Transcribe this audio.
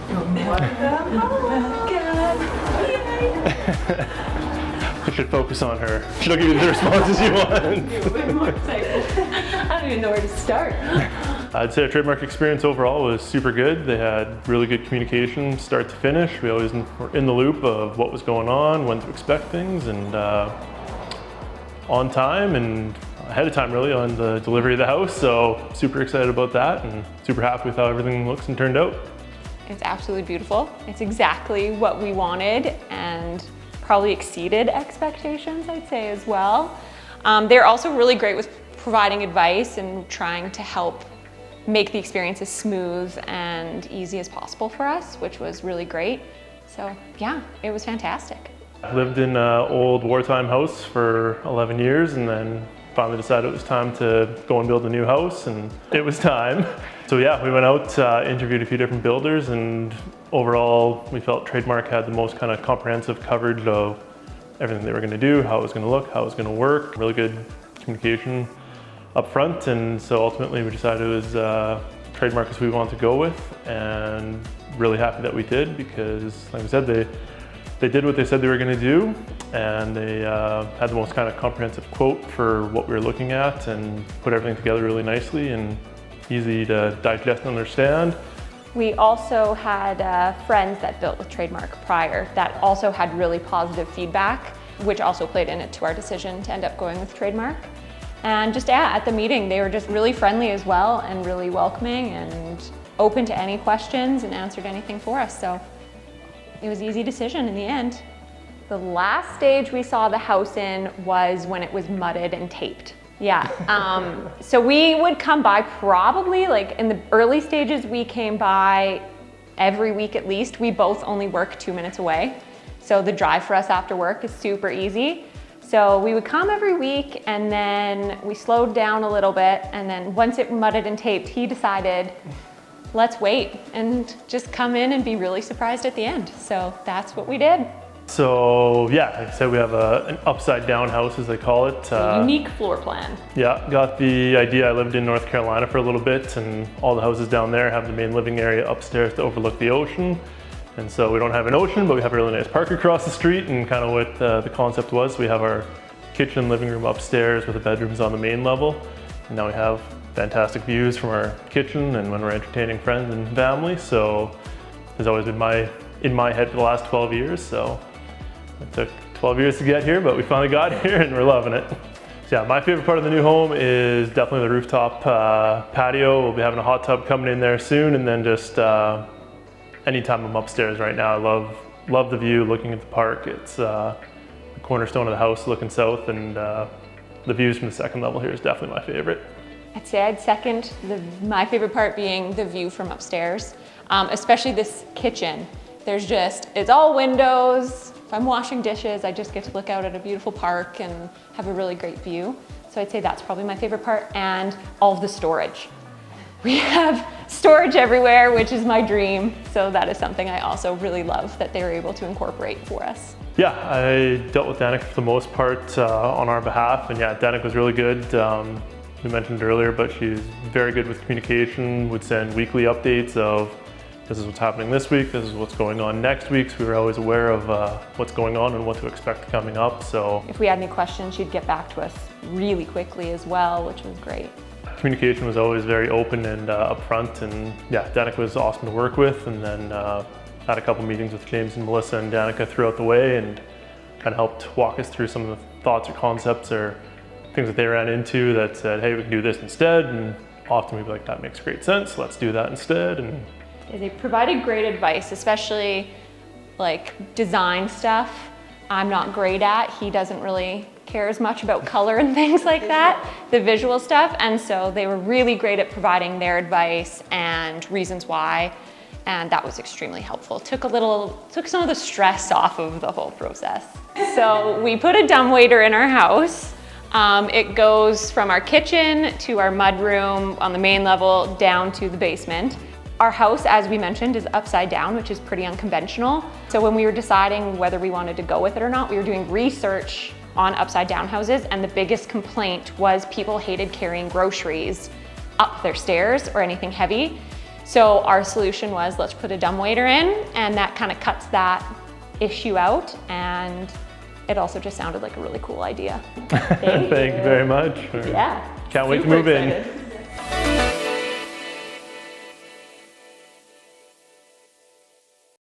What the You should focus on her. She'll give you the responses you want. I don't even know where to start. I'd say our trademark experience overall was super good. They had really good communication start to finish. We always were in the loop of what was going on, when to expect things, and on time and ahead of time really on the delivery of the house. So super excited about that and super happy with how everything looks and turned out. It's absolutely beautiful. It's exactly what we wanted and probably exceeded expectations, I'd say, as well. They're also really great with providing advice and trying to help make the experience as smooth and easy as possible for us, which was really great. So yeah, it was fantastic. I lived in an old wartime house for 11 years and then finally decided it was time to go and build a new house, and it was time. So yeah, we went out, interviewed a few different builders, and overall we felt Trademark had the most kind of comprehensive coverage of everything they were going to do, how it was going to look, how it was going to work, really good communication up front, and so ultimately we decided it was Trademark as we wanted to go with, and really happy that we did because, like I said, they did what they said they were going to do, and they had the most kind of comprehensive quote for what we were looking at and put everything together really nicely and easy to digest and understand. We also had friends that built with Trademark prior that also had really positive feedback, which also played into our decision to end up going with Trademark. And just at the meeting, they were just really friendly as well and really welcoming and open to any questions and answered anything for us. So it was an easy decision in the end. The last stage we saw the house in was when it was mudded and taped. Yeah, so we would come by probably, like in the early stages, we came by every week at least. We both only work 2 minutes away. So the drive for us after work is super easy. So we would come every week and then we slowed down a little bit. And then once it mudded and taped, he decided, let's wait and just come in and be really surprised at the end. So that's what we did. So yeah, like I said, we have an upside down house, as they call it. A unique floor plan. Yeah, got the idea. I lived in North Carolina for a little bit, and all the houses down there have the main living area upstairs to overlook the ocean. And so we don't have an ocean, but we have a really nice park across the street, and kind of what the concept was. We have our kitchen and living room upstairs with the bedrooms on the main level. And now we have fantastic views from our kitchen and when we're entertaining friends and family. So it's always been in my head for the last 12 years. So it took 12 years to get here, but we finally got here and we're loving it. So yeah, my favorite part of the new home is definitely the rooftop patio. We'll be having a hot tub coming in there soon, and then just anytime I'm upstairs right now, I love the view, looking at the park. It's the cornerstone of the house looking south, and the views from the second level here is definitely my favorite. I'd say I'd second my favorite part being the view from upstairs, especially this kitchen. It's all windows. If I'm washing dishes, I just get to look out at a beautiful park and have a really great view. So I'd say that's probably my favorite part, and all of the storage. We have storage everywhere, which is my dream. So that is something I also really love that they were able to incorporate for us. Yeah, I dealt with Danica for the most part on our behalf, and yeah, Danica was really good. We mentioned earlier, but she's very good with communication, would send weekly updates of this is what's happening this week, this is what's going on next week. So we were always aware of what's going on and what to expect coming up. So if we had any questions, she'd get back to us really quickly as well, which was great. Communication was always very open and upfront, and yeah, Danica was awesome to work with. And then had a couple meetings with James and Melissa and Danica throughout the way, and kind of helped walk us through some of the thoughts or concepts or things that they ran into that said, hey, we can do this instead. And often we'd be like, that makes great sense, let's do that instead. And they provided great advice, especially like design stuff. I'm not great at. He doesn't really care as much about color and things like that, the visual stuff. And so they were really great at providing their advice and reasons why. And that was extremely helpful. Took some of the stress off of the whole process. So we put a dumbwaiter in our house. It goes from our kitchen to our mudroom on the main level down to the basement. Our house, as we mentioned, is upside down, which is pretty unconventional. So when we were deciding whether we wanted to go with it or not, we were doing research on upside down houses, and the biggest complaint was people hated carrying groceries up their stairs or anything heavy. So our solution was, let's put a dumbwaiter in, and that kind of cuts that issue out, and it also just sounded like a really cool idea. Thank you very much. Yeah. Can't wait to Super move in. excited.